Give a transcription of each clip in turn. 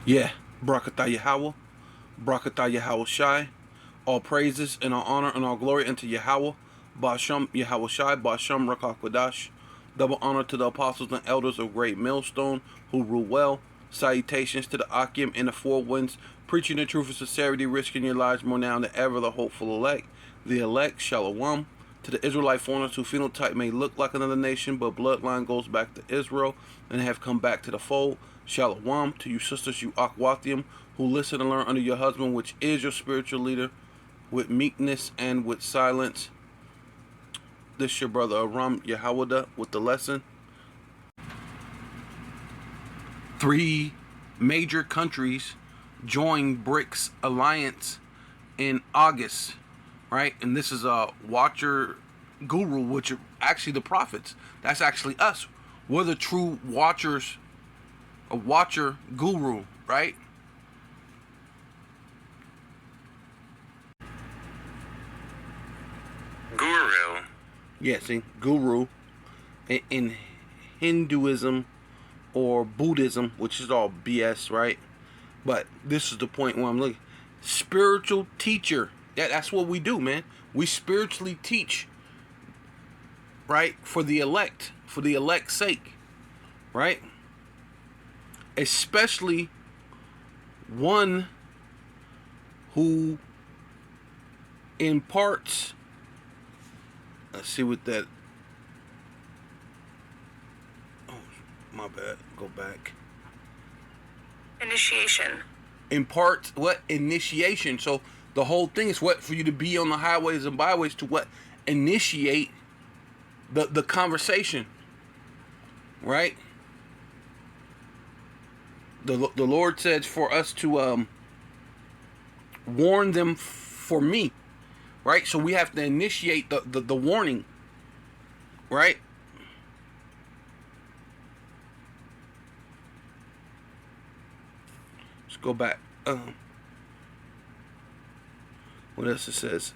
Yeah, Barakatah Yahweh, Barakatah Yahweh Shai. All praises and all honor and all glory unto Yahweh, Ba'asham Yahweh Shai, Ba'asham Rakakwadash. Double honor to the apostles and elders of Great Millstone who rule well. Salutations to the Akim in the four winds, preaching the truth of sincerity, risking your lives more now than ever, the hopeful elect. The elect, Shalom. To the Israelite foreigners whose phenotype may look like another nation, but bloodline goes back to Israel and have come back to the fold. Shalom. To you sisters, you Akwathium, who listen and learn under your husband, which is your spiritual leader, with meekness and with silence. This your brother Aram Yahawada with the lesson. 3 major countries joined BRICS alliance in August, right? And this is a watcher guru, which are actually the prophets. That's actually us. We're the true watchers, a watcher guru, right? Guru. Yeah, see, guru in Hinduism or Buddhism, which is all BS, right? But this is the point where I'm looking. Spiritual teacher. That's what we do, man. We spiritually teach, right? For the elect's sake, right? Especially one who imparts. Let's see what that. Oh, my bad. Go back. Initiation. Imparts what? Initiation. So the whole thing is what? For you to be on the highways and byways to what? Initiate the conversation. Right? The Lord says for us to warn them for me. Right? So we have to initiate the warning. Right? Let's go back. What else it says?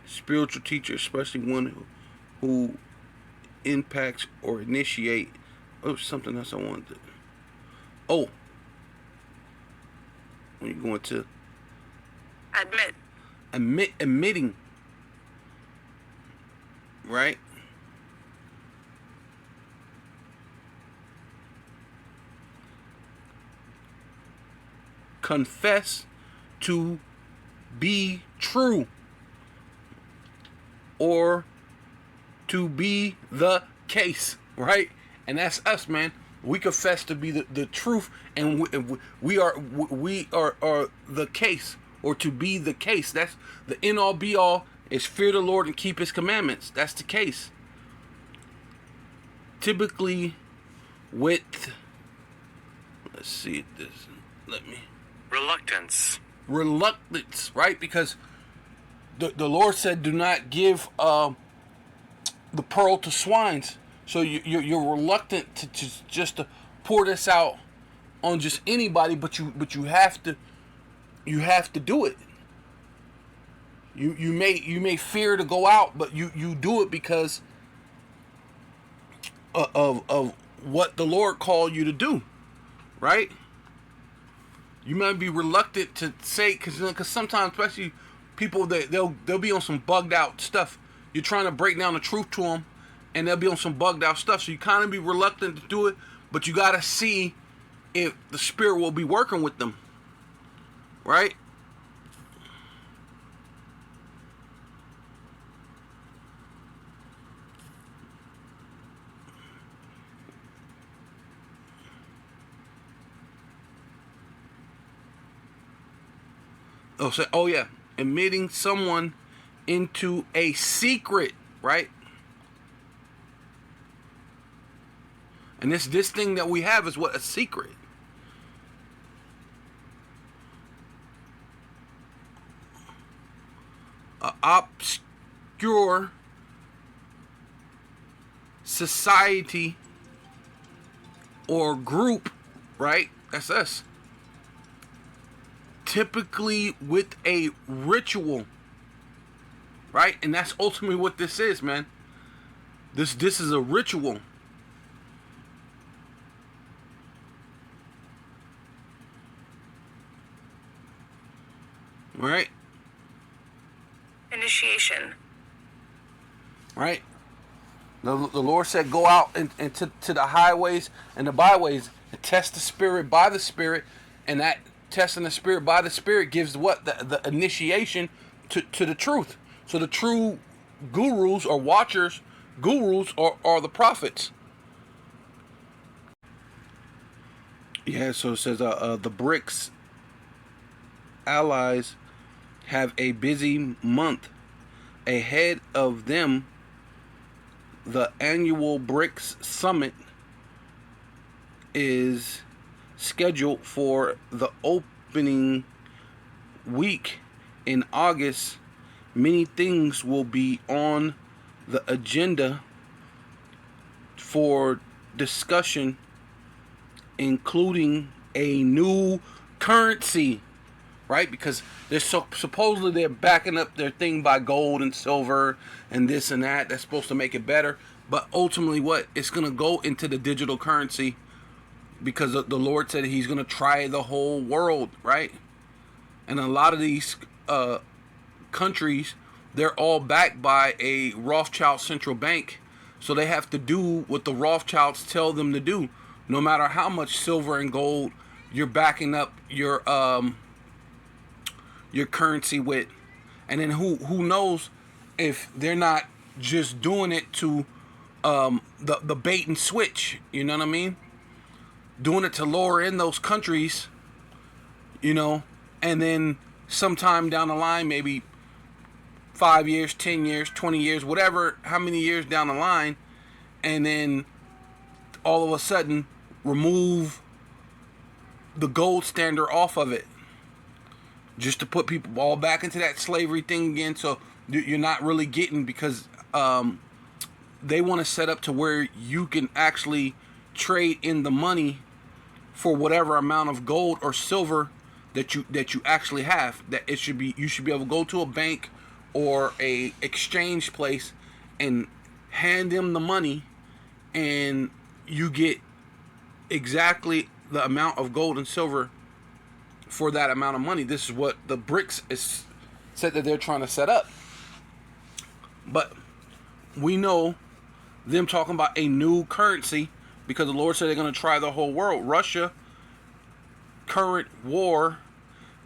Spiritual teacher, especially one who impacts or initiate. Oh, something else I wanted to. Oh. When you're going to admitting, right? Confess to be true or to be the case, right? And that's us, man. We confess to be the truth, and we are the case, or to be the case. That's the end all be all. Is fear the Lord and keep His commandments. That's the case. Typically, with let's see this. Let me reluctance, right? Because the Lord said, "Do not give the pearl to swines." So you're reluctant to just to pour this out on just anybody, but you have to do it. You may fear to go out, but you do it because of what the Lord called you to do, right? You might be reluctant to say because sometimes, especially people that they'll be on some bugged out stuff. You're trying to break down the truth to them. And they'll be on some bugged out stuff. So you kind of be reluctant to do it. But you got to see if the Spirit will be working with them. Right? Oh yeah. Admitting someone into a secret. Right? And this thing that we have is what? A secret. An obscure society or group, right? That's us. Typically with a ritual, right? And that's ultimately what this is, man. This is a ritual. Right? Initiation. Right? The Lord said, go out into to the highways and the byways and test the spirit by the spirit. And that testing the spirit by the spirit gives what? The initiation to the truth. So the true gurus or watchers, gurus are the prophets. Yeah, so it says the BRICS allies have a busy month ahead of them. The annual BRICS summit is scheduled for the opening week in August. Many things will be on the agenda for discussion, including a new currency, right? Because they're supposedly they're backing up their thing by gold and silver and this and that. That's supposed to make it better, but ultimately, what it's gonna go into the digital currency, because the Lord said He's gonna try the whole world, right? And a lot of these countries, they're all backed by a Rothschild central bank, so they have to do what the Rothschilds tell them to do. No matter how much silver and gold you're backing up your currency with, and then who knows if they're not just doing it to the bait and switch, you know what I mean? Doing it to lure in those countries, and then sometime down the line, maybe 5 years, 10 years, 20 years, whatever, how many years down the line, and then all of a sudden remove the gold standard off of it, just to put people all back into that slavery thing again. So you're not really getting, because they want to set up to where you can actually trade in the money for whatever amount of gold or silver that you actually have. That you should be able to go to a bank or a exchange place and hand them the money, and you get exactly the amount of gold and silver for that amount of money. This is what the BRICS is said that they're trying to set up. But we know them talking about a new currency because the Lord said they're going to try the whole world. Russia, current war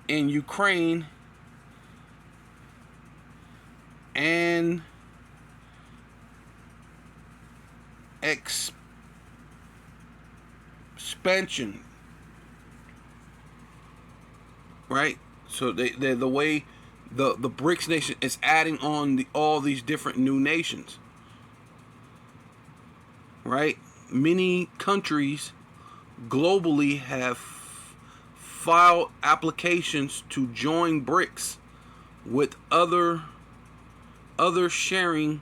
in Ukraine, and expansion, right? So they're the way the BRICS nation is adding on all these different new nations, right? Many countries globally have filed applications to join BRICS, with others sharing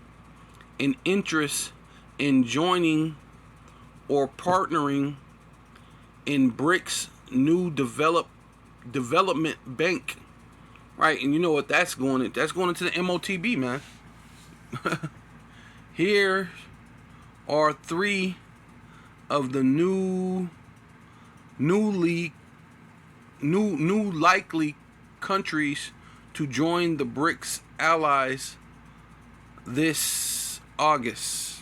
an interest in joining or partnering in BRICS new development bank, right? And you know what that's going into? That's going into the MOTB, man. Here are 3 of the new likely countries to join the BRICS allies this August.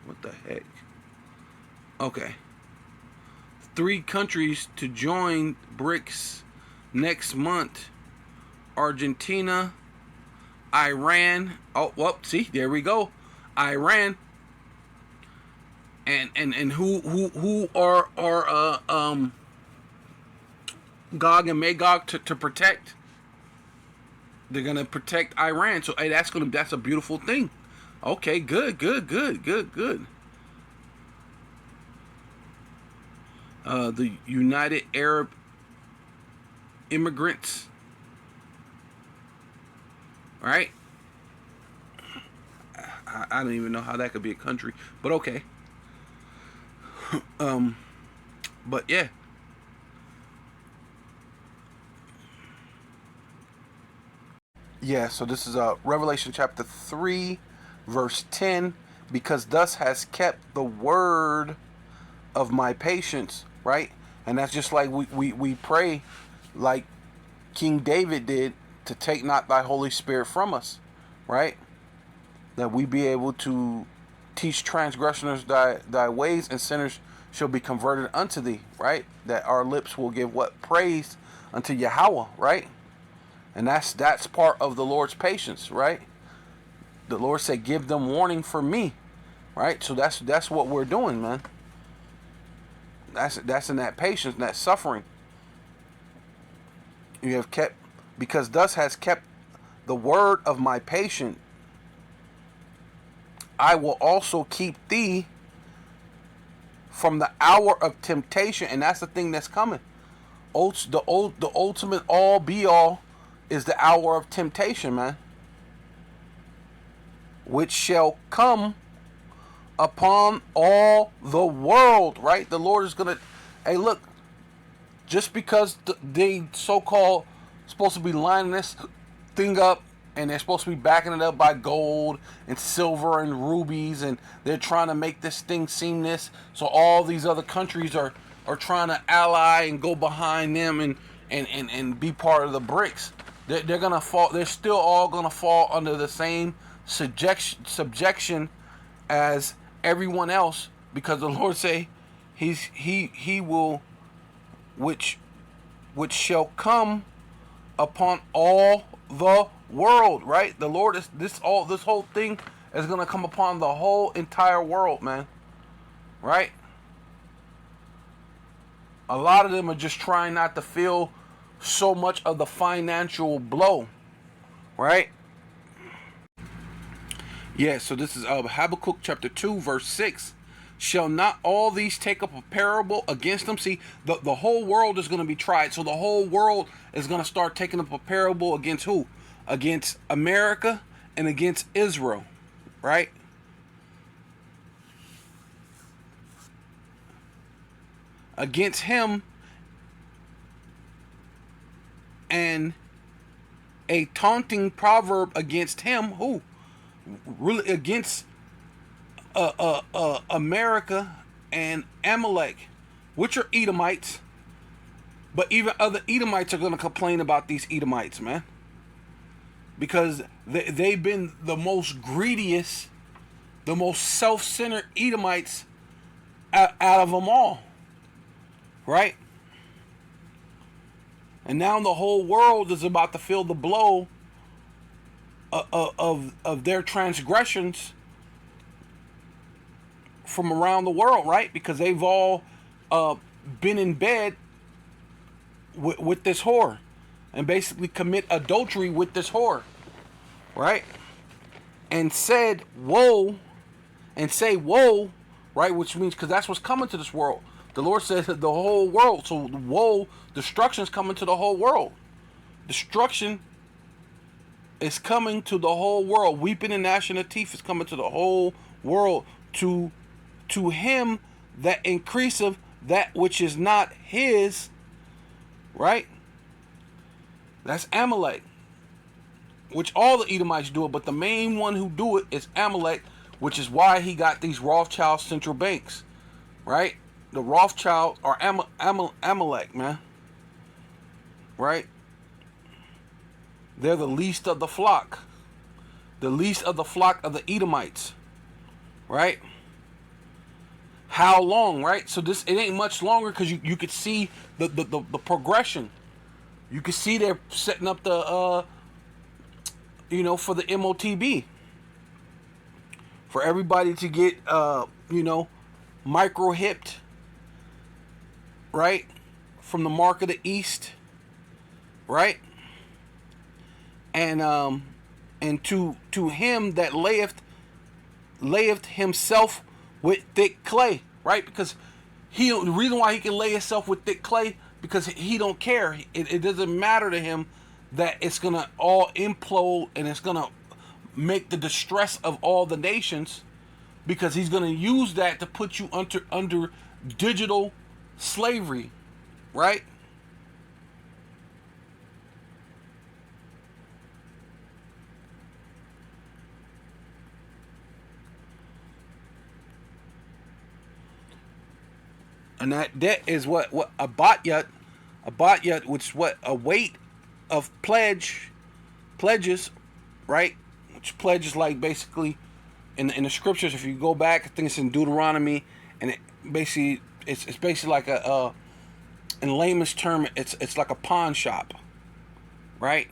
What the heck? Okay. 3 countries to join BRICS next month: Argentina, Iran. Oh, well, see, there we go. Iran. And who are Gog and Magog to protect? They're gonna protect Iran. So hey, that's a beautiful thing. Okay, good. The United Arab Immigrants, right? I don't even know how that could be a country, but okay. But yeah. Yeah, so this is Revelation chapter 3, verse 10. Because thus has kept the word of my patience, right? And that's just like we pray like King David did, to take not thy Holy Spirit from us, right? That we be able to teach transgressors thy ways, and sinners shall be converted unto thee, right? That our lips will give what? Praise unto Yahweh, right? And that's part of the Lord's patience, right? The Lord said, give them warning for me, right? So that's what we're doing, man. That's in that patience, in that suffering. You have kept, because thus has kept the word of my patience, I will also keep thee from the hour of temptation. And that's the thing that's coming. The ultimate all be all is the hour of temptation, man, which shall come upon all the world, right? The Lord is gonna, hey, look, just because they so-called supposed to be lining this thing up, and they're supposed to be backing it up by gold and silver and rubies, and they're trying to make this thing seem this, so all these other countries are trying to ally and go behind them and be part of the BRICS. They're gonna fall. They're still all gonna fall under the same subjection as everyone else, because the Lord say he will, which shall come upon all the world, right? The Lord is this whole thing is gonna come upon the whole entire world, man, right? A lot of them are just trying not to feel so much of the financial blow, right? Yeah, so this is Habakkuk chapter 2 verse 6. Shall not all these take up a parable against them? See, the whole world is going to be tried. So the whole world is going to start taking up a parable against who? Against America and against Israel, right? Against him, and a taunting proverb against him, who? Really against America and Amalek, which are Edomites, but even other Edomites are going to complain about these Edomites, man, because they've been the most greediest, the most self-centered Edomites out of them all, right? And now the whole world is about to feel the blow of their transgressions from around the world, right? Because they've all been in bed with this whore, and basically commit adultery with this whore, right? And said woe, and say woe, right? Which means, because that's what's coming to this world. The Lord said the whole world. So woe, destruction's coming to the whole world. Destruction is coming to the whole world. Weeping and gnashing of teeth is coming to the whole world. To him that increaseth that which is not his, right? That's Amalek, which all the Edomites do it, but the main one who do it is Amalek, which is why he got these Rothschild central banks, right? The Rothschild are Amalek, man, right? They're the least of the flock, the least of the flock of the Edomites, right? How long, right? So it ain't much longer, because you could see the progression. You could see they're setting up the for the MOTB, for everybody to get micro hipped, right, from the mark of the east, right? And to him that layeth himself with thick clay, right? Because the reason why he can lay himself with thick clay, because he don't care. It doesn't matter to him that it's gonna all implode, and it's gonna make the distress of all the nations, because he's gonna use that to put you under digital slavery, right? And that debt is what a batyat, which is what a weight of pledges, right? Which pledges like basically in the scriptures. If you go back, I think it's in Deuteronomy, and it basically it's basically like in layman's term, it's like a pawn shop, right?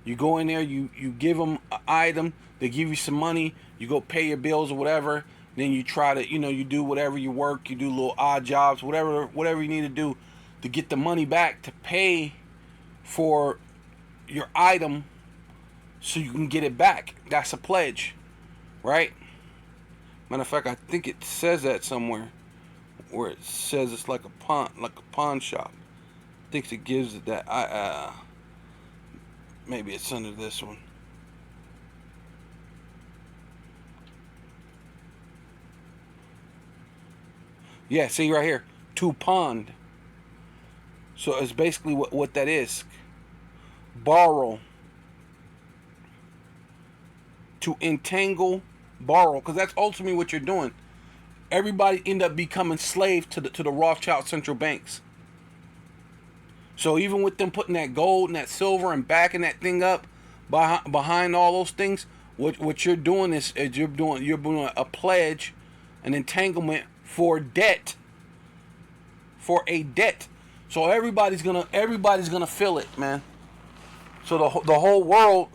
You go in there, you give them an item, they give you some money, you go pay your bills or whatever. Then you try to, you do whatever you work, you do little odd jobs, whatever you need to do to get the money back to pay for your item so you can get it back. That's a pledge, right? Matter of fact, I think it says that somewhere where it says it's like a pawn shop. I think it gives it that. Maybe it's under this one. Yeah, see right here, to pond. So it's basically what that is. Borrow. To entangle, borrow, because that's ultimately what you're doing. Everybody end up becoming slave to the Rothschild central banks. So even with them putting that gold and that silver and backing that thing up behind all those things, what you're doing is you're doing a pledge, an entanglement for debt, for a debt. So everybody's gonna feel it, man. So the whole world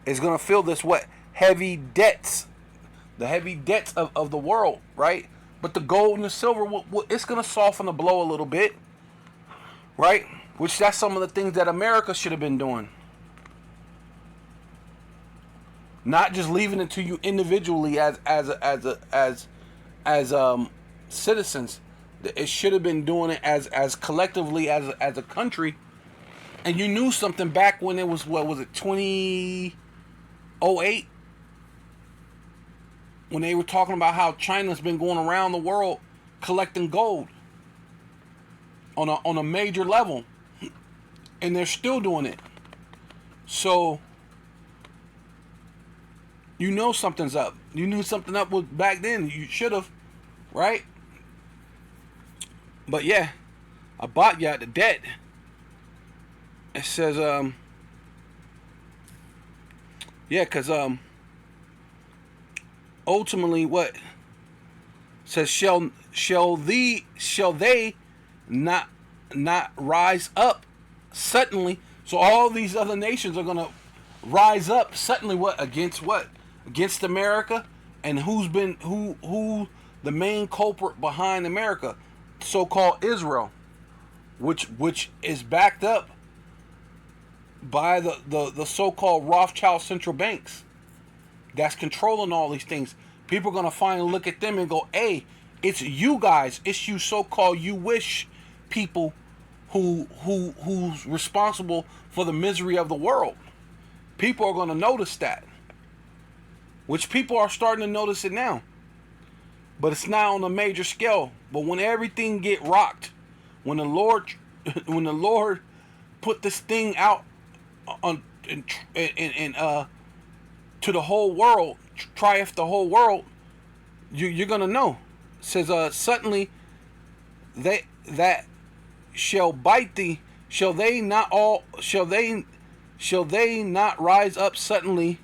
is gonna feel this heavy debts, the heavy debts of the world, right? But the gold and the silver, it's gonna soften the blow a little bit, right? Which that's some of the things that America should have been doing. Not just leaving it to you individually as citizens. It should have been doing it as collectively as a country. And you knew something back when it was 2008, when they were talking about how China's been going around the world collecting gold on a major level, and they're still doing it. So you know something's up. You knew something up was back then. You should have, right? But yeah, I bought you the debt. It says yeah, because ultimately what it says, shall they not rise up suddenly? So all these other nations are gonna rise up suddenly. What against America? And who the main culprit behind America? So-called Israel, which is backed up by the so-called Rothschild central banks that's controlling all these things. People are gonna finally look at them and go, hey, it's you guys, it's you so-called you wish people who's responsible for the misery of the world. People are gonna notice that. Which people are starting to notice it now. But it's not on a major scale. But when everything get rocked, when the Lord put this thing out on to the whole world, triumph the whole world, you're gonna know. It says suddenly that shall bite thee. Shall they not rise up suddenly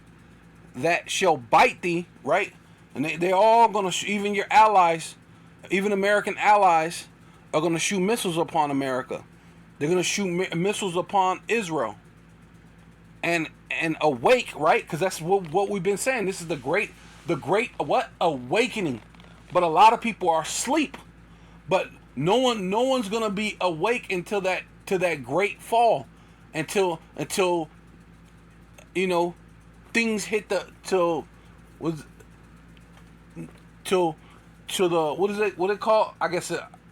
that shall bite thee, right? And they're all gonna even your allies, even American allies, are gonna shoot missiles upon America. They're gonna shoot missiles upon Israel. And awake, right? Because that's what we've been saying. This is the great awakening. But a lot of people are asleep. But no one's gonna be awake until that great fall, until things hit till the what it called? I guess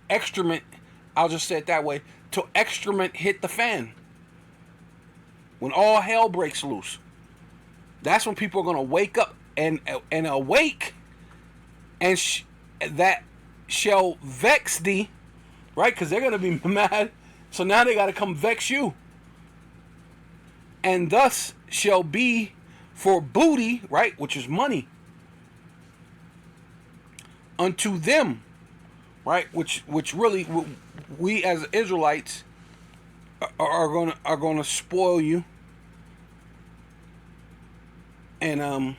excrement. I'll just say it that way. Till excrement hit the fan. When all hell breaks loose, that's when people are gonna wake up and awake, and that shall vex thee, right? Because they're gonna be mad. So now they gotta come vex you, and thus shall be for booty, right? Which is money. unto them, right? Which really we as Israelites are gonna spoil you, and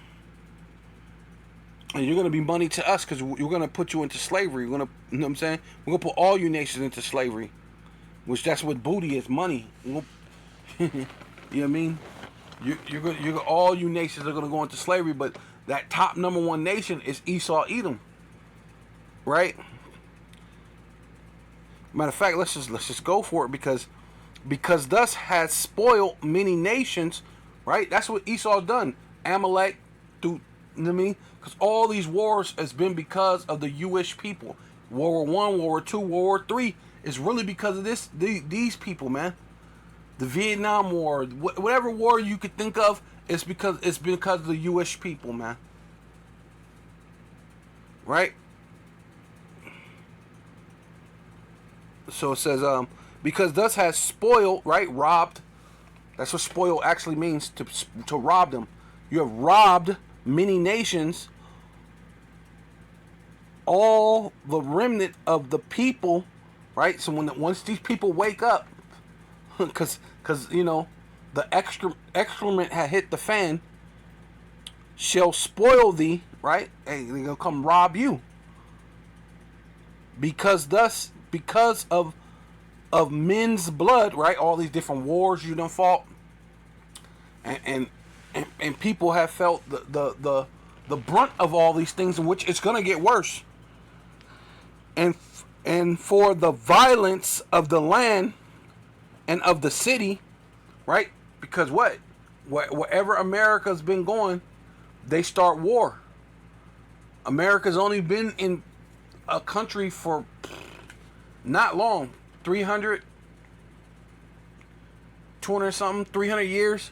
you're gonna be money to us because we're gonna put you into slavery. We're gonna, you know what I'm saying? We're gonna put all you nations into slavery, which that's what booty is, money. You know what I mean? You're all you nations are gonna go into slavery, but that top number one nation is Esau, Edom, right? Matter of fact, let's just go for it because thus has spoiled many nations, right? That's what Esau's done. Amalek, through, you know what I mean? Because all these wars has been because of the Jewish people. World War One, World War Two, World War Three is really because of these people, man. The Vietnam War, whatever war you could think of, it's because of the Jewish people, man. Right? So it says, because thus has spoiled, right? Robbed. That's what spoil actually means, to rob them. You have robbed many nations, all the remnant of the people, right? So once these people wake up, because you know the excrement had hit the fan, shall spoil thee, right? Hey, they're gonna come rob you. Because of men's blood, right? All these different wars you done fought, and people have felt the brunt of all these things, in which it's gonna get worse. And for the violence of the land and of the city, right? Because wherever America's been going, they start war. America's only been in a country for not long, 300 something, 300 years,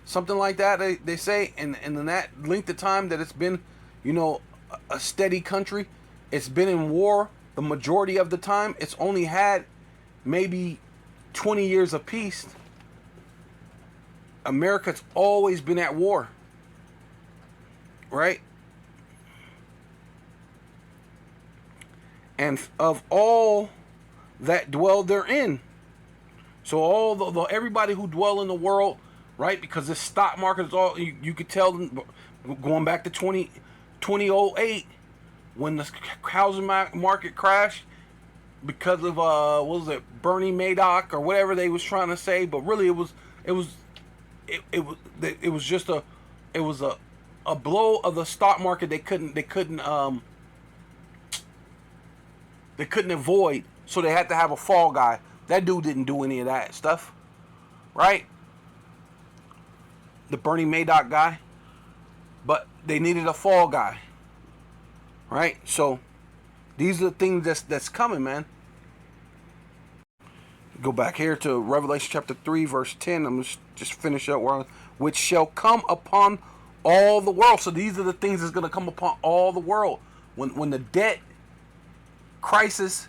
something like that, they say. And in that length of time that it's been, you know, a steady country, it's been in war the majority of the time. It's only had maybe 20 years of peace. America's always been at war, right? And of all that dwell therein. So all everybody who dwell in the world, right? Because this stock market is all, you could tell them, going back to 2008, when the housing market crashed because of what was it, Bernie Madoff or whatever they was trying to say, but really it was just a blow of the stock market they couldn't avoid, so they had to have a fall guy. That dude didn't do any of that stuff, right? The Bernie Madoff guy, but they needed a fall guy, right? So these are the things that's coming, man. Go back here to Revelation chapter 3, verse 10. I'm just finish up where which shall come upon all the world. So these are the things that's going to come upon all the world. When the debt crisis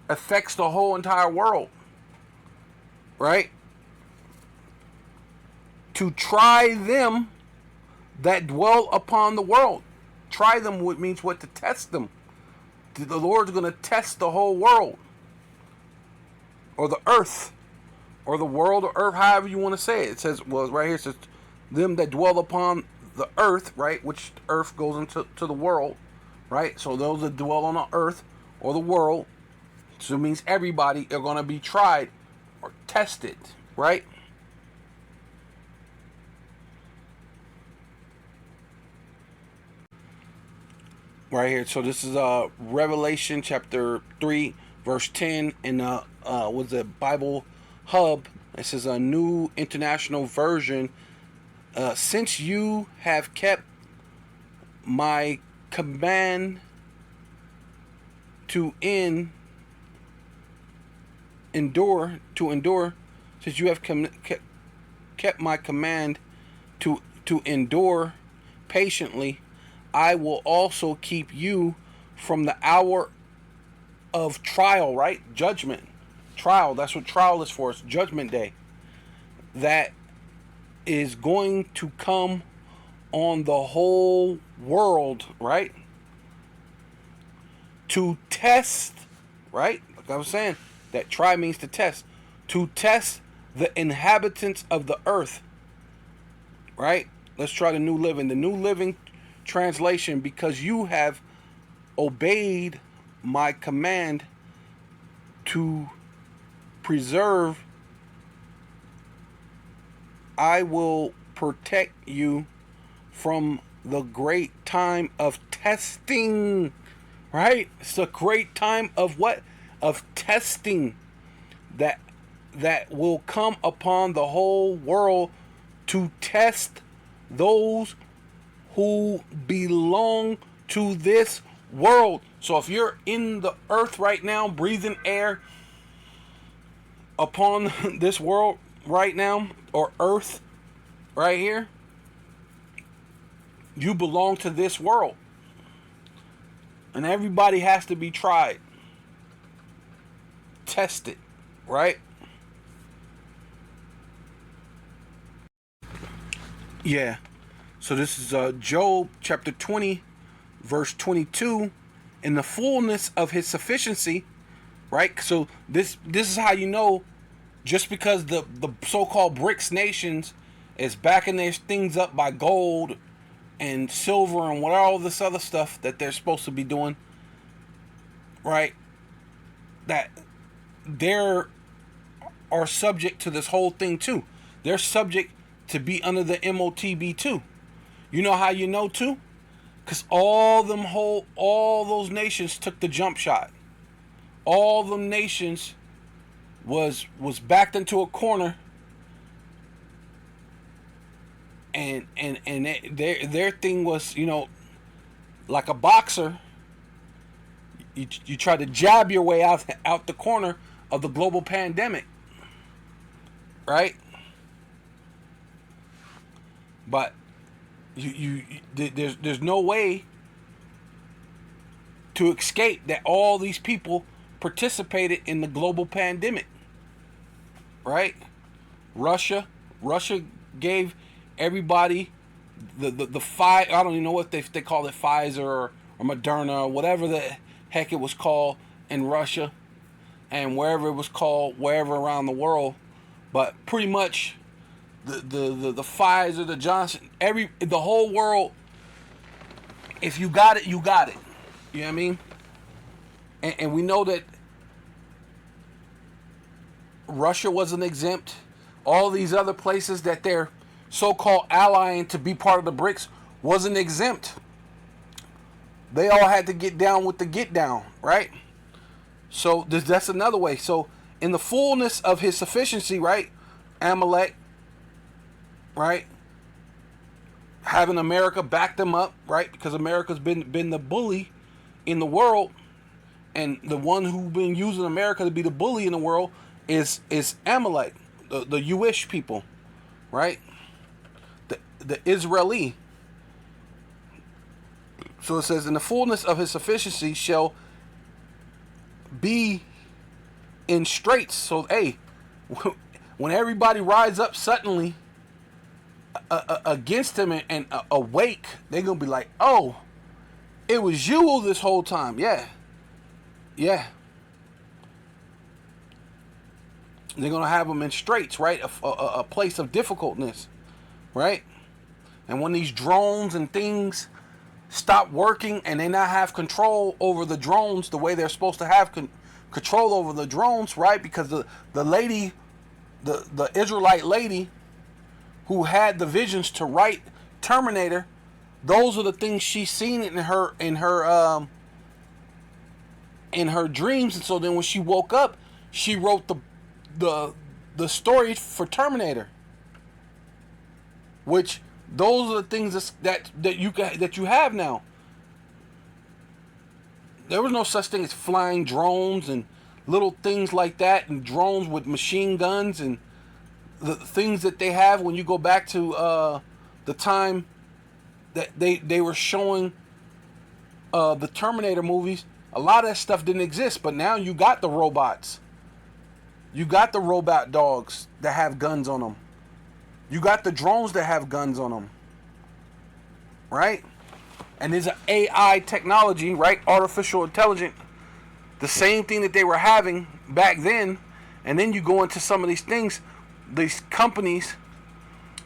affects the whole entire world, right? To try them that dwell upon the world. Try them means what? To test them. The Lord's going to test the whole world, or the earth, or the world, or earth, however you want to say it. It says, well, right here it says, them that dwell upon the earth, right? Which earth goes into the world, right? So those that dwell on the earth or the world, so it means everybody are going to be tried or tested, right? Right here. So this is Revelation chapter 3, verse 10 in what's the Bible Hub. It says a New International Version. Since you have kept my command to endure, since you have kept my command to endure patiently, I will also keep you from the hour of trial, right? Judgment. Trial. That's what trial is for. It's judgment day. That is going to come on the whole world, right? to test, right? Like I was saying, that try means to test. To test the inhabitants of the earth, right? Let's try the New Living. The New Living Translation, because you have obeyed my command to preserve, I will protect you from the great time of testing, right? It's a great time of what? Of testing that will come upon the whole world to test those who belong to this world. So if you're in the earth right now, breathing air upon this world right now, or earth right here, you belong to this world. And everybody has to be tried, tested, right? Yeah. So this is Job chapter 20, verse 22. In the fullness of his sufficiency, right? So this is how you know, just because the so-called BRICS nations is backing their things up by gold and silver and what all this other stuff that they're supposed to be doing, right? That they're are subject to this whole thing too. They're subject to be under the MOTB too. You know how you know too? Because all those nations took the jump shot. All them nations was backed into a corner, and their thing was, you know, like a boxer. You try to jab your way out the corner of the global pandemic, right? But there's no way to escape that all these people participated in the global pandemic, right? Russia gave everybody the I don't even know what they call it, Pfizer or Moderna or whatever the heck it was called in Russia, and wherever it was called, wherever around the world. But pretty much the Pfizer, the Johnson, the whole world, if you got it, you got it. You know what I mean? And we know that Russia wasn't exempt. All these other places that they're so-called allying to be part of the BRICS wasn't exempt. They all had to get down with the get down, right? So that's another way. So in the fullness of his sufficiency, right? Amalek, right? Having America back them up, right? Because America's been the bully in the world, and the one who's been using America to be the bully in the world is Amalek, the Jewish people, right? The Israeli. So it says, in the fullness of his sufficiency shall be in straits. So, hey, when everybody rides up suddenly against him and awake, they're going to be like, oh, it was you this whole time. Yeah. They're going to have them in straits, right? A place of difficultness, right? And when these drones and things stop working and they not have control over the drones the way they're supposed to have control over the drones, right? Because the lady, the Israelite lady who had the visions to write Terminator, those are the things she's seen in her dreams. And so then when she woke up, she wrote the story for Terminator, which those are the things that you have now. There was no such thing as flying drones and little things like that, and drones with machine guns and the things that they have when you go back to the time that they were showing the Terminator movies. A lot of that stuff didn't exist, but now you got the robots. You got the robot dogs that have guns on them. You got the drones that have guns on them. Right? and there's an AI technology, right? Artificial intelligence, the same thing that they were having back then, and then you go into some of these things, these companies,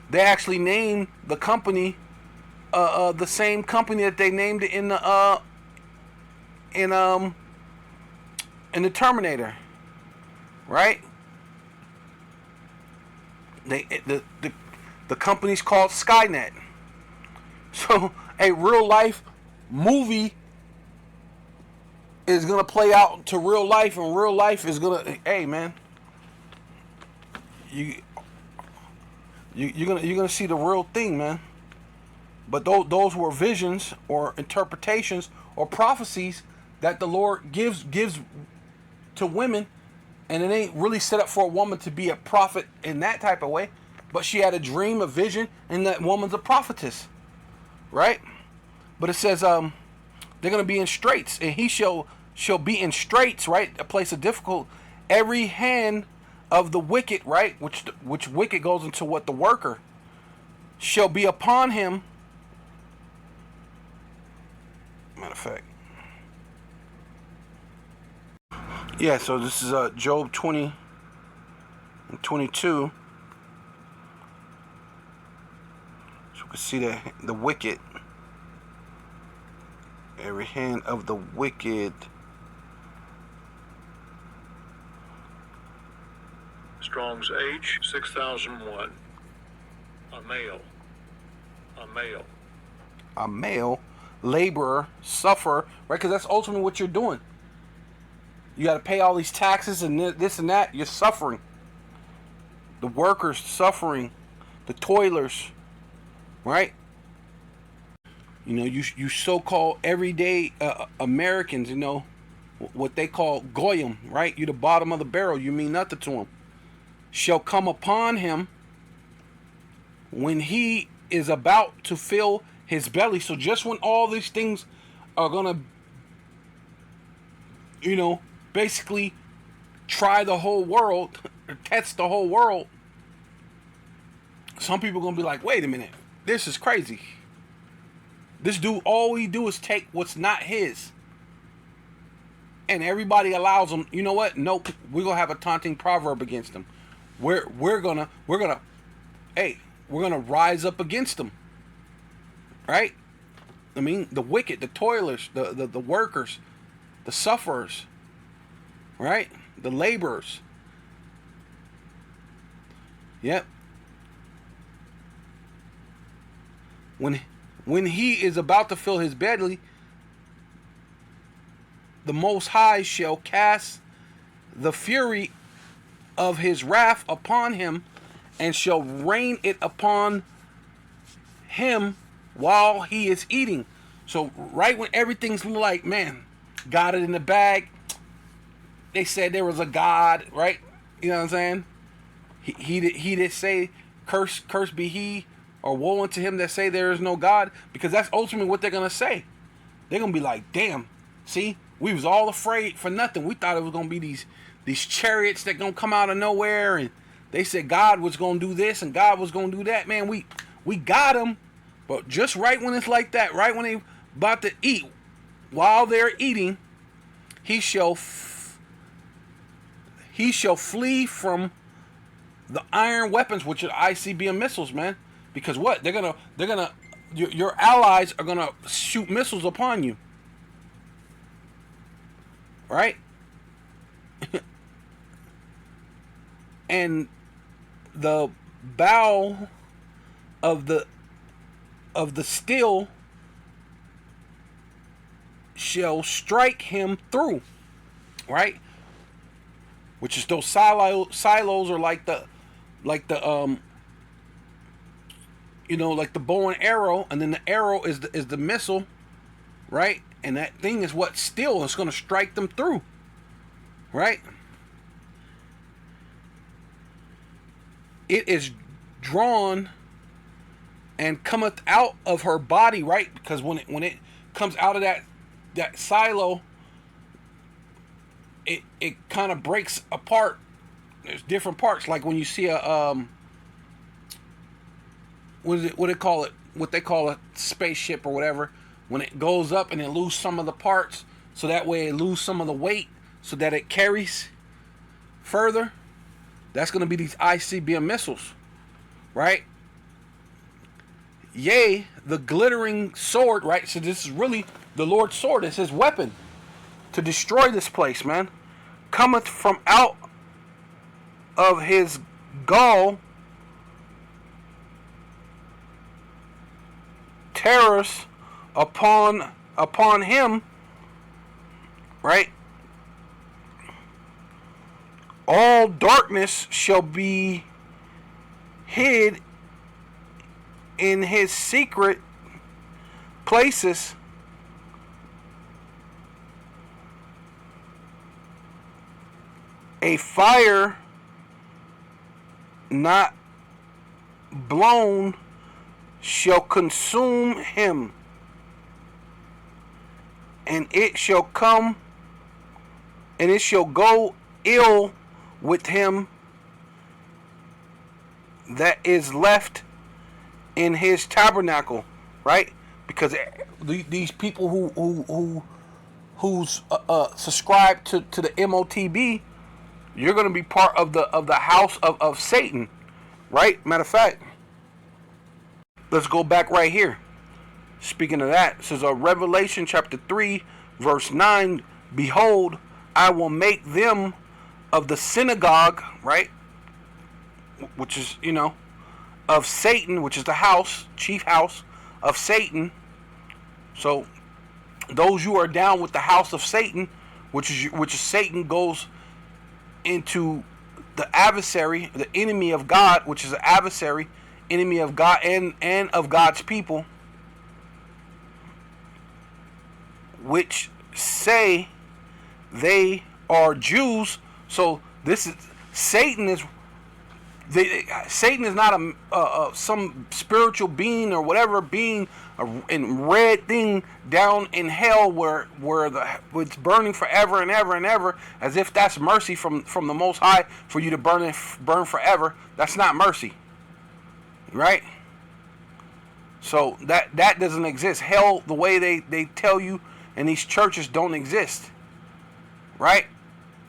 they actually name the company the same company that they named it in the in the Terminator, right? The company's called Skynet. So a real life movie is gonna play out to real life, and real life is gonna, hey man, you're gonna see the real thing, man. But those were visions or interpretations or prophecies that the Lord gives to women, and it ain't really set up for a woman to be a prophet in that type of way. But she had a dream, a vision, and that woman's a prophetess, right? But it says they're gonna be in straits, and he shall be in straits, right? A place of difficult. Every hand of the wicked, right? Which wicked goes into what? The worker shall be upon him. Matter of fact, yeah. So this is Job 20 and 22. So we can see that the wicked, every hand of the wicked. Strong's H 6001. A male. A male laborer, sufferer, right? Because that's ultimately what you're doing. You got to pay all these taxes and this and that. You're suffering. The workers suffering, the toilers, right? You know, you so-called everyday Americans, you know, what they call goyim, right? You're the bottom of the barrel. You mean nothing to him. Shall come upon him when he is about to fill his belly. So just when all these things are gonna, you know, basically try the whole world, or test the whole world, some people are gonna be like, wait a minute, this is crazy. This dude, all he do is take what's not his, and everybody allows him. You know what? Nope, we're gonna have a taunting proverb against him. We're gonna rise up against them, right? I mean, the wicked, the toilers, the workers, the sufferers, right? The laborers. Yep. When he is about to fill his belly, the Most High shall cast the fury of his wrath upon him, and shall rain it upon him while he is eating. So right when everything's like, man, got it in the bag, they said there was a God, right? You know what I'm saying? He did say, curse be he, or woe unto him that say there is no God, because that's ultimately what they're gonna say. They're gonna be like, damn, see, we was all afraid for nothing. We thought it was gonna be these chariots that gonna come out of nowhere, and they said God was gonna do this and God was gonna do that. Man, we got them, but just right when it's like that, right when they about to eat, while they're eating, he shall flee from the iron weapons, which are ICBM missiles, man. Because what? They're gonna your allies are gonna shoot missiles upon you, right? And the bow of the steel shall strike him through, right? Which is those silos are like the you know, like the bow and arrow, and then the arrow is the missile, right? And that thing is what steel is going to strike them through, right? It is drawn and cometh out of her body, right? Because when it comes out of that silo, it kind of breaks apart. There's different parts, like when you see a what they call a spaceship or whatever. when it goes up and it loses some of the parts, so that way it loses some of the weight, so that it carries further. That's going to be these ICBM missiles, right? Yea, the glittering sword, right? So this is really the Lord's sword. It's his weapon to destroy this place, man. Cometh from out of his gall terrors upon him, right? All darkness shall be hid in his secret places. A fire not blown shall consume him, and it shall come, and it shall go ill with him that is left in his tabernacle, right? Because these people who's subscribed to the MOTB, you're going to be part of the house of Satan, right? Matter of fact, let's go back right here. Speaking of that, it says Revelation chapter 3 verse 9, behold, I will make them of the synagogue, right, which is, of Satan, which is the house, chief house of Satan. So those who are down with the house of Satan, which is Satan, goes into the adversary, the enemy of God, which is an adversary, enemy of God and of God's people, which say they are Jews. So this is Satan is not some spiritual being or whatever being in red thing down in hell where it's burning forever and ever and ever, as if that's mercy from the Most High for you to burn forever. That's not mercy, right? So that doesn't exist. Hell, the way they tell you in these churches, don't exist, right?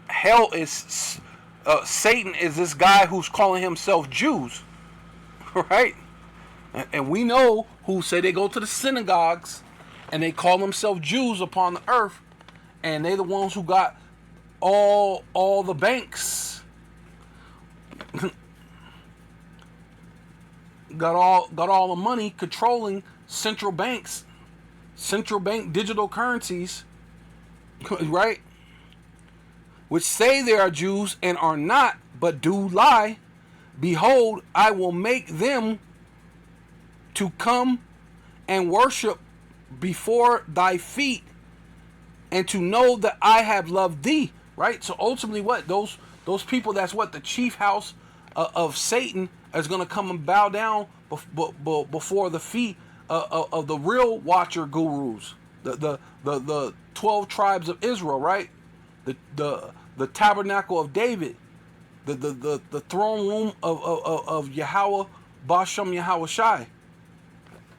Hell is Satan is this guy who's calling himself Jews, right? And we know who say they go to the synagogues and they call themselves Jews upon the earth, and they the ones who got all the banks, got all the money, controlling central banks, central bank digital currencies, right? Which say they are Jews and are not, but do lie. Behold, I will make them to come and worship before thy feet, and to know that I have loved thee. Right? So ultimately, what those people, that's what the chief house of Satan is going to come and bow down before the feet of the real watcher gurus, the 12 tribes of Israel, right? The tabernacle of David, the throne room of Yahweh, Bashem Yahweh Shai,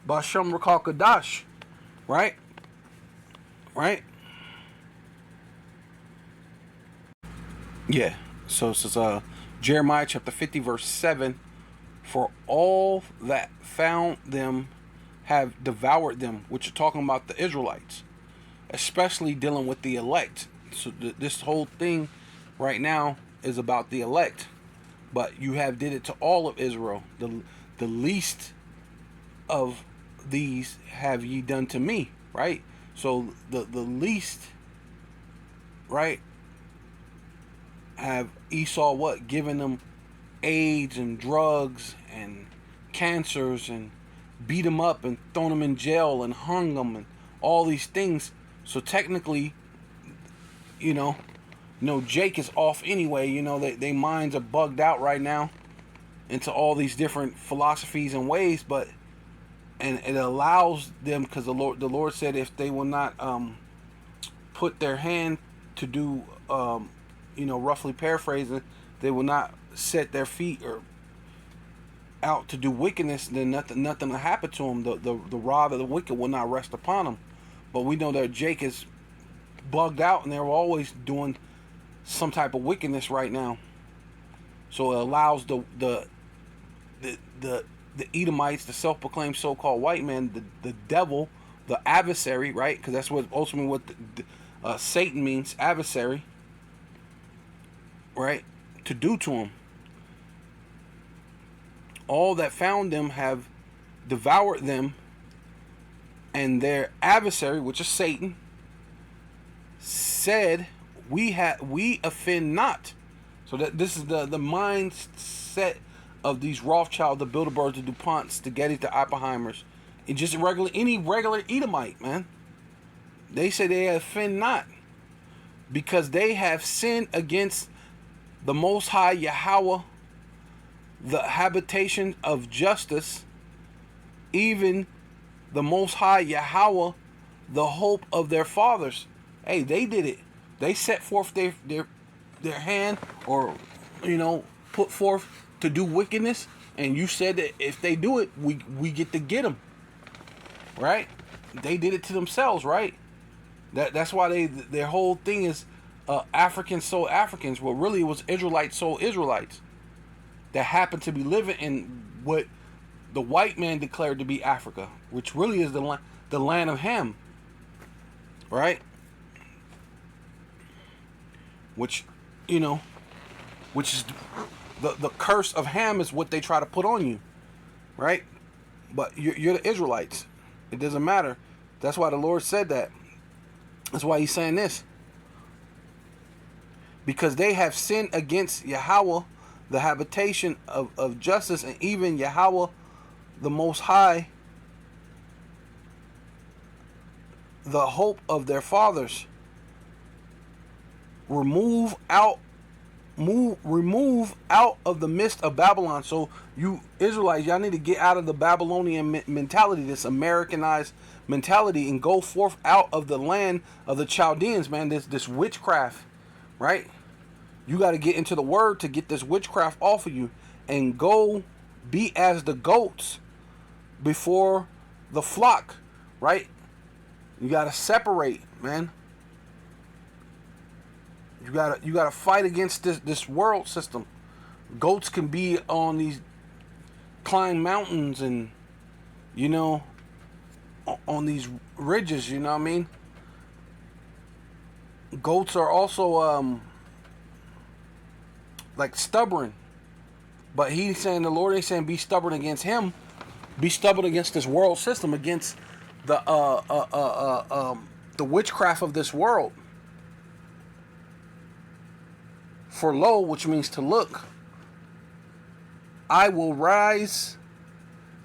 Bashem Rakal Kadash, right? Yeah. So it says Jeremiah chapter 50 verse 7, for all that found them have devoured them, which are talking about the Israelites, especially dealing with the elect. So this whole thing right now is about the elect, but you have did it to all of Israel. The least of these have ye done to me, right? So the least, right, have Esau what? Given them AIDS and drugs and cancers and beat them up and thrown them in jail and hung them and all these things. So technically, Jake is off anyway. They minds are bugged out right now into all these different philosophies and ways, but and it allows them, because the Lord said if they will not put their hand to do roughly paraphrasing, they will not set their feet or out to do wickedness, then nothing will happen to them. The rod of the wicked will not rest upon them. But we know that Jake is bugged out, and they're always doing some type of wickedness right now. So it allows the Edomites, the self-proclaimed so-called white man, the devil, the adversary, right? Because that's what ultimately what Satan means, adversary, right? To do to him. All that found them have devoured them, and their adversary, which is Satan, said, "We offend not." So that this is the mindset of these Rothschild, the Bilderbergs, the DuPonts, the Gettys, the Oppenheimers, and just any regular Edomite, man. They say they offend not because they have sinned against the Most High Yahweh, the habitation of justice, even the Most High Yahweh, the hope of their fathers. Hey, they did it. They set forth their hand, or put forth to do wickedness, and you said that if they do it, we get to get them, right? They did it to themselves, right? That's why their whole thing is Africans sold Africans. Well, really, it was Israelites sold Israelites that happened to be living in what the white man declared to be Africa, which really is the land of Ham, right? Which is the curse of Ham is what they try to put on you, right? But you're the Israelites. It doesn't matter. That's why the Lord said that. That's why he's saying this. Because they have sinned against Yahweh, the habitation of justice, and even Yahweh, the Most High, the hope of their fathers. Remove out of the midst of Babylon. So you Israelites, y'all need to get out of the Babylonian mentality, this Americanized mentality, and go forth out of the land of the Chaldeans, man. This witchcraft, right? You got to get into the word to get this witchcraft off of you, and go be as the goats before the flock, right? You got to separate, man. You gotta fight against this world system. Goats can be on these climb mountains and on these ridges. You know what I mean? Goats are also like stubborn, but he's saying, the Lord is saying, be stubborn against him. Be stubborn against this world system, against the witchcraft of this world. For lo, which means to look, I will rise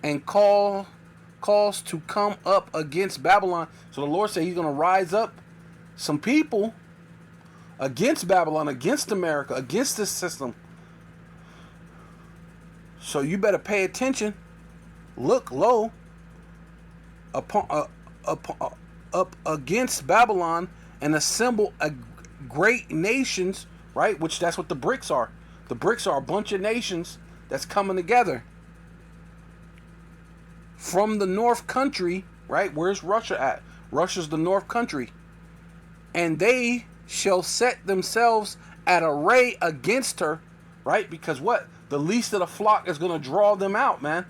and cause to come up against Babylon. So the Lord said he's going to rise up some people against Babylon, against America, against this system. So you better pay attention. Look low up against Babylon, and assemble a great nations. Right, which that's what the BRICS are. The BRICS are a bunch of nations that's coming together from the North Country. Right, where's Russia at? Russia's the North Country, and they shall set themselves at array against her. Right, because what? The least of the flock is going to draw them out, man.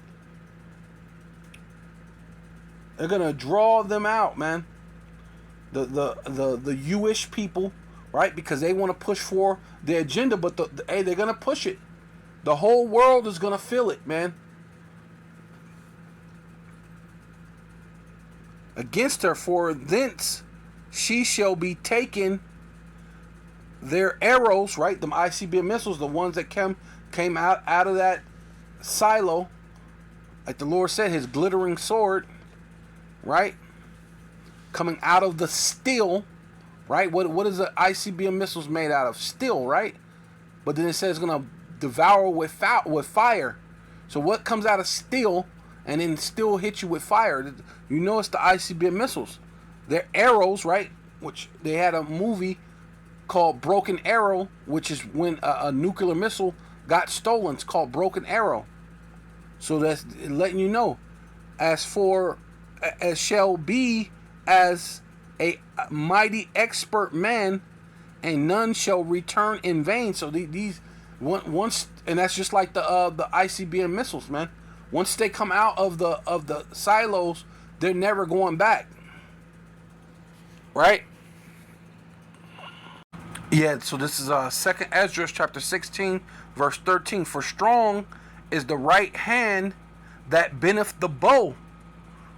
They're going to draw them out, man. The Jewish people. Right, because they want to push for their agenda, but hey, they're gonna push it. The whole world is gonna feel it, man. Against her, for thence she shall be taken. Their arrows, right, them ICBM missiles, the ones that came out of that silo, like the Lord said, his glittering sword, right, coming out of the steel. Right? What is the ICBM missiles made out of? Steel, right? But then it says it's going to devour with fire. So what comes out of steel and then still hit you with fire? You know it's the ICBM missiles. They're arrows, right? Which they had a movie called Broken Arrow, which is when a nuclear missile got stolen. It's called Broken Arrow. So that's letting you know. As shall be as a mighty expert man, and none shall return in vain. So these once, and that's just like the ICBM missiles, man. Once they come out of the silos, they're never going back. Right? Yeah, so this is 2nd Ezra chapter 16, verse 13. For strong is the right hand that bendeth the bow.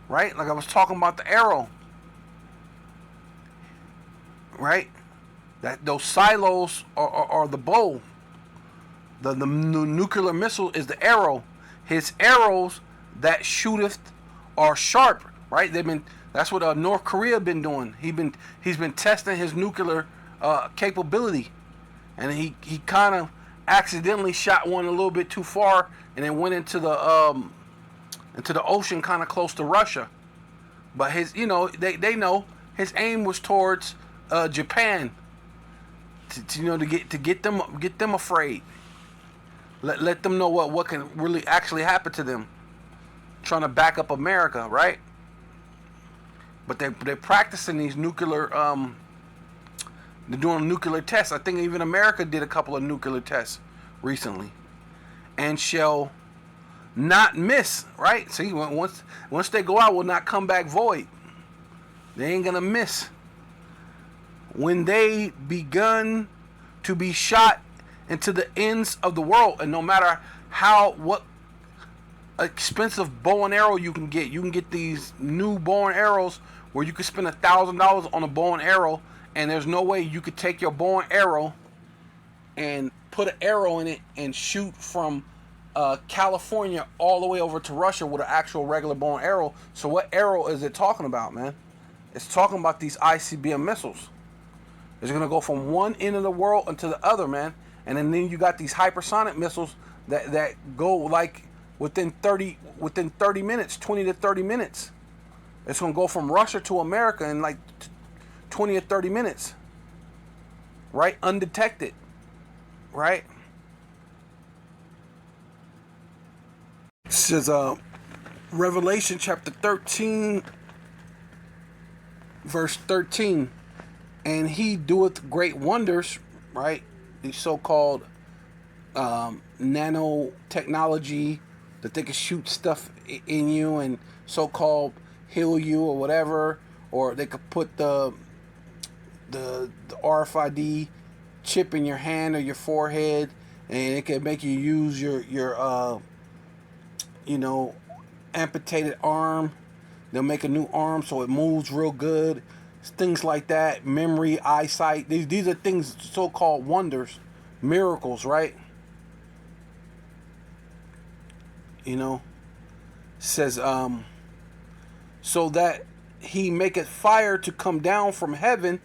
Right? Like I was talking about the arrow. Right? That those silos are the bow. The nuclear missile is the arrow. His arrows that shooteth are sharp. Right? That's what North Korea been doing. He's been testing his nuclear capability, and he kind of accidentally shot one a little bit too far, and then went into the ocean, kind of close to Russia. But his, they know his aim was towards Japan, to get them afraid. Let them know what can really actually happen to them. Trying to back up America, right? But they're practicing these nuclear. They're doing nuclear tests. I think even America did a couple of nuclear tests recently, and shall not miss. Right? See, once they go out, will not come back void. They ain't gonna miss. When they begun to be shot into the ends of the world, and no matter what expensive bow and arrow you can get these new bow and arrows where you could spend $1,000 on a bow and arrow, and there's no way you could take your bow and arrow and put an arrow in it and shoot from California all the way over to Russia with an actual regular bow and arrow. So what arrow is it talking about, man? It's talking about these ICBM missiles. It's going to go from one end of the world into the other, man. And then you got these hypersonic missiles that go like within 30 minutes, 20 to 30 minutes. It's going to go from Russia to America in like 20 or 30 minutes. Right? Undetected. Right? It says Revelation chapter 13 verse 13. And he doeth great wonders, right? These so-called nanotechnology, that they can shoot stuff in you and so-called heal you or whatever, or they could put the RFID chip in your hand or your forehead, and it could make you use your amputated arm. They'll make a new arm so it moves real good. Things like that, memory, eyesight. These are things, so-called wonders, miracles, right? Says, so that he maketh fire to come down from heaven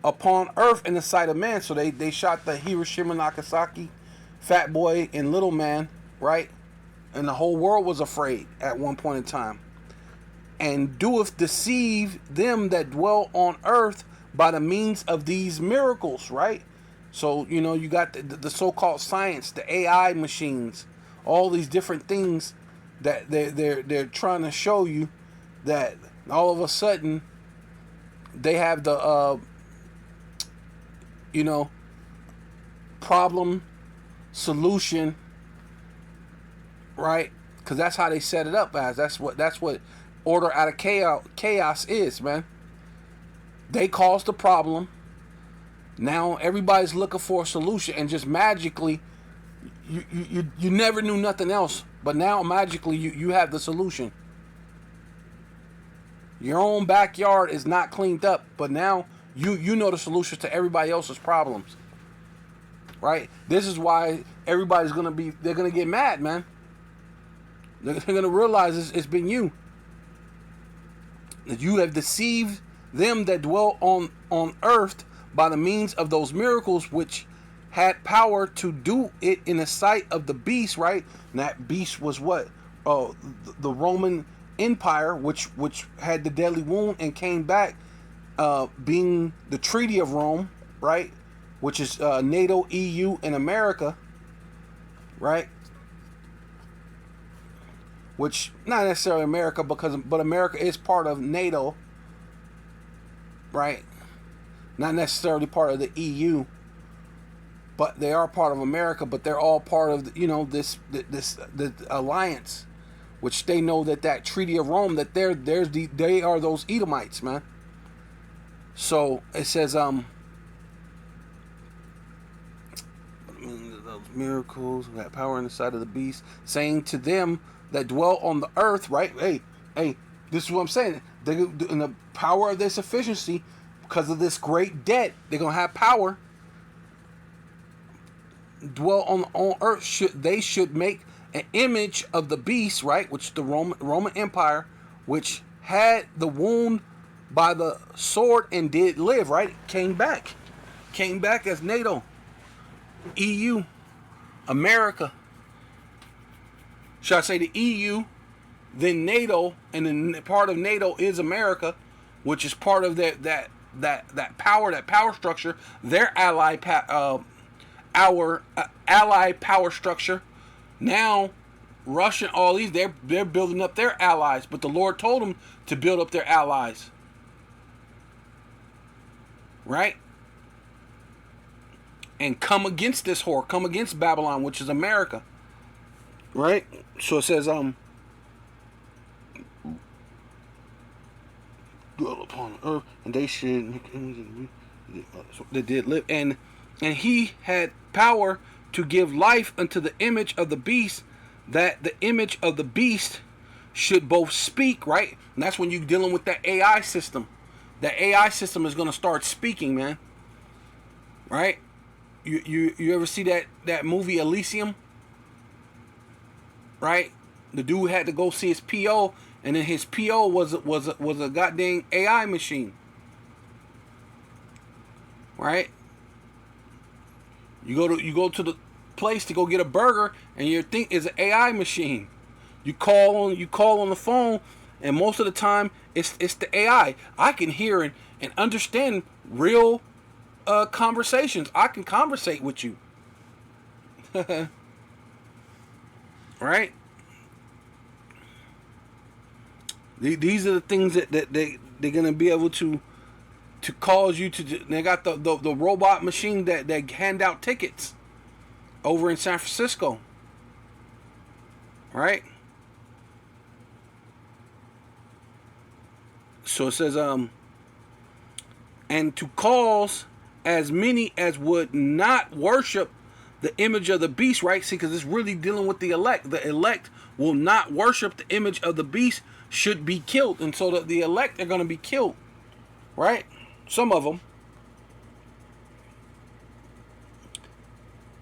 upon earth in the sight of man. So they shot the Hiroshima, Nagasaki, Fat Boy, and Little Man, right? And the whole world was afraid at one point in time. And doeth deceive them that dwell on earth by the means of these miracles, right? So, you got the so-called science, the AI machines, all these different things that they're trying to show you, that all of a sudden they have the problem solution, right? Because that's how they set it up as. That's what order out of chaos is, man. They caused the problem. Now everybody's looking for a solution, and just magically, you never knew nothing else, but now magically you have the solution. Your own backyard is not cleaned up, but now you know the solution to everybody else's problems, right? This is why everybody's they're gonna get mad, man. They're gonna realize it's been you. That you have deceived them that dwell on earth by the means of those miracles which had power to do it in the sight of the beast, right? And that beast was what? The Roman Empire, which had the deadly wound and came back, being the Treaty of Rome, right? Which is NATO, EU, and America, right? Which not necessarily America, but America is part of NATO, right? Not necessarily part of the EU, but they are part of America. But they're all part of this alliance, which they know that Treaty of Rome, that they are those Edomites, man. So it says those miracles, that power in the sight of the beast, saying to them that dwell on the earth, right? Hey, this is what I'm saying. In the power of their sufficiency, because of this great debt, they're gonna have power. Dwell on earth. They should make an image of the beast, right? Which the Roman Empire, which had the wound by the sword and did live, right? Came back as NATO, EU, America. Should I say the EU, then NATO, and then part of NATO is America, which is part of that power structure, their our ally power structure. Now, Russia, all these, they're building up their allies, but the Lord told them to build up their allies, right? And come against this whore, come against Babylon, which is America, right? So it says, dwell upon the earth, and they should, they did live, and he had power to give life unto the image of the beast, that the image of the beast should both speak, right? And that's when you're dealing with that AI system. That AI system is going to start speaking, man. Right? You ever see that movie Elysium? Right? The dude had to go see his PO, and then his PO was a goddamn AI machine. Right? You go to the place to go get a burger, and your thing is an AI machine. You call on the phone, and most of the time it's the AI. I can hear and understand real conversations. I can conversate with you. Right? These are the things that they're gonna be able to cause you to. They got the robot machine that hand out tickets over in San Francisco, right? So it says and to cause as many as would not worship the image of the beast, right? See, because it's really dealing with the elect. The elect will not worship the image of the beast, should be killed, and so the elect are going to be killed, right? Some of them.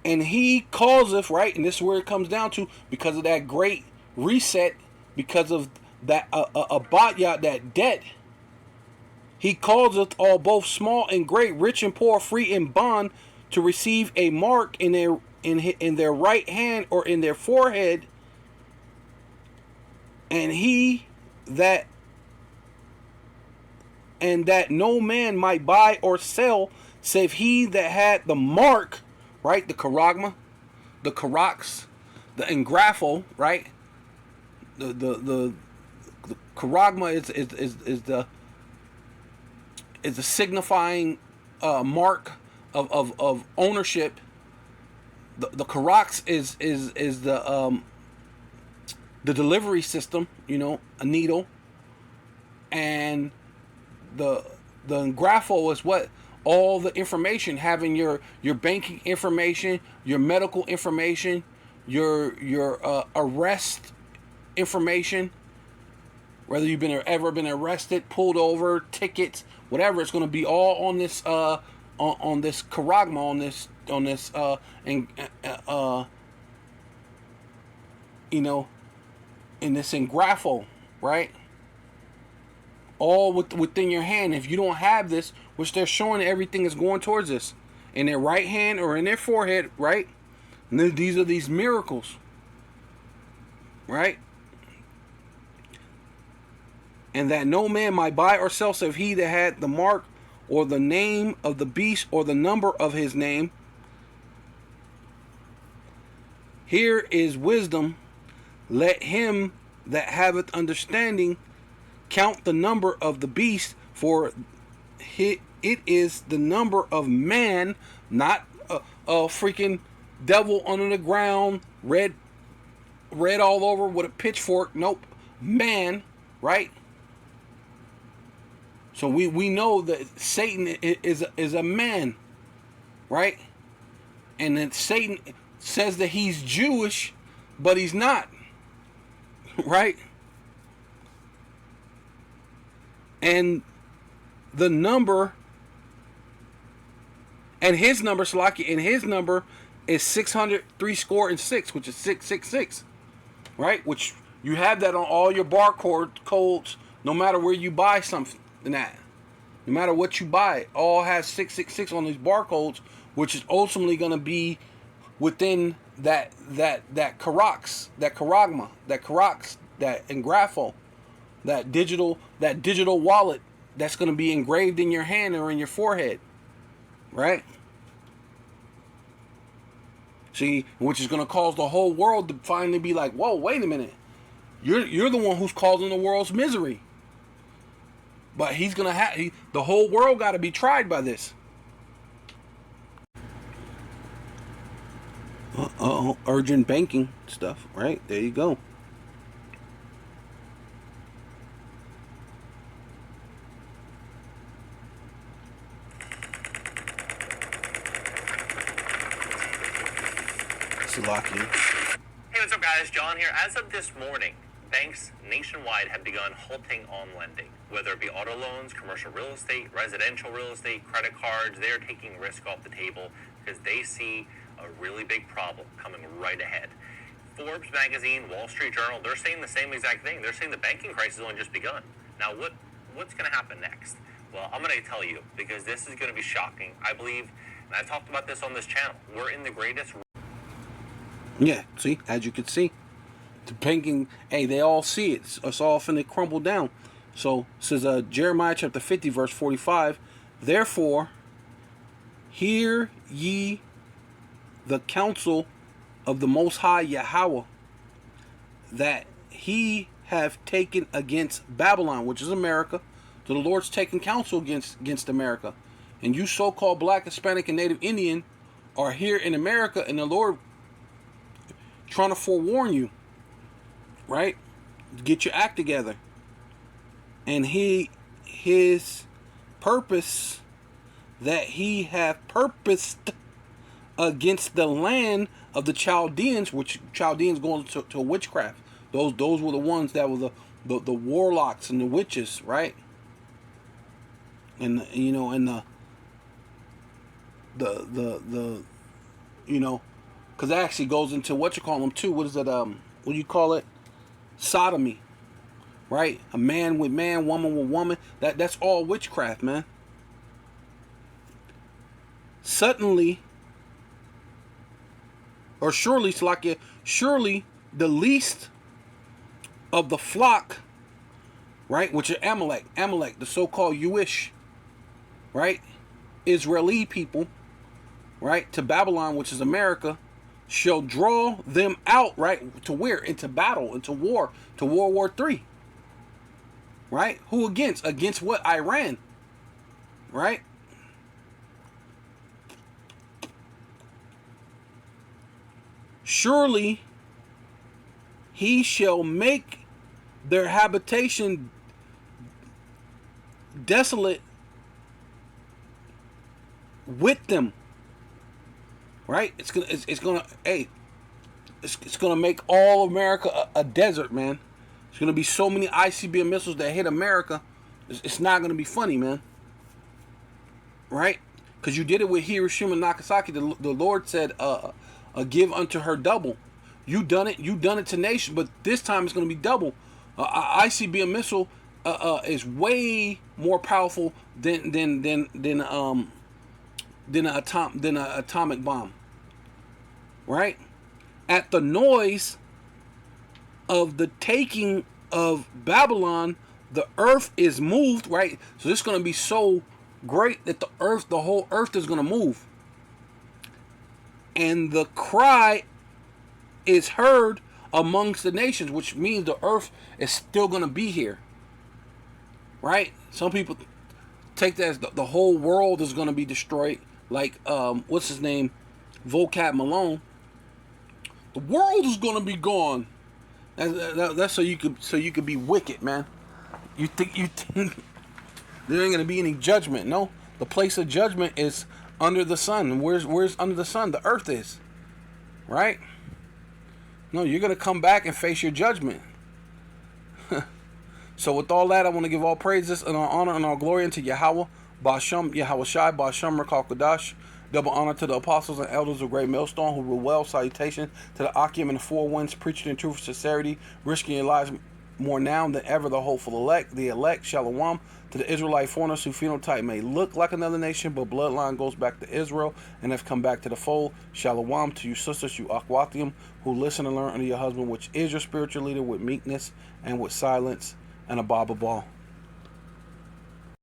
And he causeth, right, and this is where it comes down to, because of that great reset, because of that abatya, that debt, he causeth all, both small and great, rich and poor, free and bond, to receive a mark in their right hand or in their forehead, and that no man might buy or sell, save he that had the mark, right? The charagma, the karax, the engraphel, right? The charagma is the signifying mark of ownership. The karax is the delivery system, a needle, and the engraphel is what? All the information, having your banking information, your medical information, your arrest information, whether you've ever been arrested, pulled over, tickets, whatever. It's going to be all on this on this charagma, on this in this engraphel, right? All within your hand. If you don't have this, which they're showing, everything is going towards this in their right hand or in their forehead, right? And then these are these miracles, right? And that no man might buy or sell, save he that had the mark or the name of the beast or the number of his name. Here is wisdom. Let him that haveth understanding count the number of the beast, for it is the number of man, not a freaking devil under the ground, red all over with a pitchfork. Nope, man, right? So we know that Satan is a man, right? And then Satan says that he's Jewish, but he's not, right? And the number, and his number, Salaki, and his number is 603 which is 666, right? Which you have that on all your barcode codes, no matter where you buy something. That, no matter what you buy, all has 666 on these barcodes, which is ultimately going to be within that Karax, that Karagma, that Karax, that Engrapho, that digital wallet that's going to be engraved in your hand or in your forehead, right? See, which is going to cause the whole world to finally be like, whoa, wait a minute, you're the one who's causing the world's misery. But he's going to have, the whole world got to be tried by this. Urgent banking stuff, right? There you go. Salakia. Hey, what's up, guys? John here. As of this morning, banks nationwide have begun halting on lending, whether it be auto loans, commercial real estate, residential real estate, credit cards. They're taking risk off the table because they see a really big problem coming right ahead. Forbes magazine, Wall Street Journal, they're saying the same exact thing. They're saying the banking crisis has only just begun. Now, what's going to happen next? Well, I'm going to tell you, because this is going to be shocking. I believe, and I've talked about this on this channel, we're in the greatest... Yeah, see, as you can see, the banking, hey, they all see it. It's all finna crumble down. So, says Jeremiah chapter 50, verse 45, therefore, hear ye the counsel of the Most High Yahweh, that he have taken against Babylon, which is America. So the Lord's taking counsel against America. And you so-called Black, Hispanic, and Native Indian are here in America, and the Lord trying to forewarn you, right? Get your act together. And his purpose that he have purposed against the land of the Chaldeans, which Chaldeans going to witchcraft. Those were the ones that were the warlocks and the witches, right? And you know, and the you know, because that actually goes into what you call them too. What is it? What do you call it? Sodomy, right? A man with man, woman with woman. That's all witchcraft, man. Suddenly, or surely, Salakia, surely the least of the flock, right? Which are Amalek, the so-called Jewish, right? Israeli people, right? To Babylon, which is America, shall draw them out, right? To where? Into battle, into war, to World War III. Right? Who against? Against what? Iran. Right? Surely he shall make their habitation desolate with them. Right? It's gonna make all America a desert, man. It's gonna be so many ICBM missiles that hit America. It's not gonna be funny, man. Right? Because you did it with Hiroshima and Nagasaki. The Lord said, "Give unto her double." You done it to nation, but this time it's gonna be double. ICBM missile is way more powerful than an atomic bomb. Right? At the noise of the taking of Babylon, the earth is moved, right? So this is going to be so great that the whole earth is going to move. And the cry is heard amongst the nations, which means the earth is still going to be here. Right? Some people take that as the whole world is going to be destroyed. Like, what's his name? Vocab Malone. The world is going to be gone. That's so you could be wicked, man. You think there ain't going to be any judgment? No, the place of judgment is under the sun. And where's under the sun? The earth is, right? No, you're going to come back and face your judgment. So with all that, I want to give all praises and all honor and all glory unto Yahweh, Ba'ashem, Yahweh Shai, Ba'ashem, Rakal Kodash. Double honor to the apostles and elders of Great Millstone who rule well. Salutation to the Akim and the four winds, preaching in truth and sincerity, risking your lives more now than ever. The hopeful elect, Shalom. To the Israelite foreigners whose phenotype may look like another nation, but bloodline goes back to Israel and have come back to the fold. Shalom to you sisters, you Akwathium, who listen and learn under your husband, which is your spiritual leader, with meekness and with silence and a Baba Ball.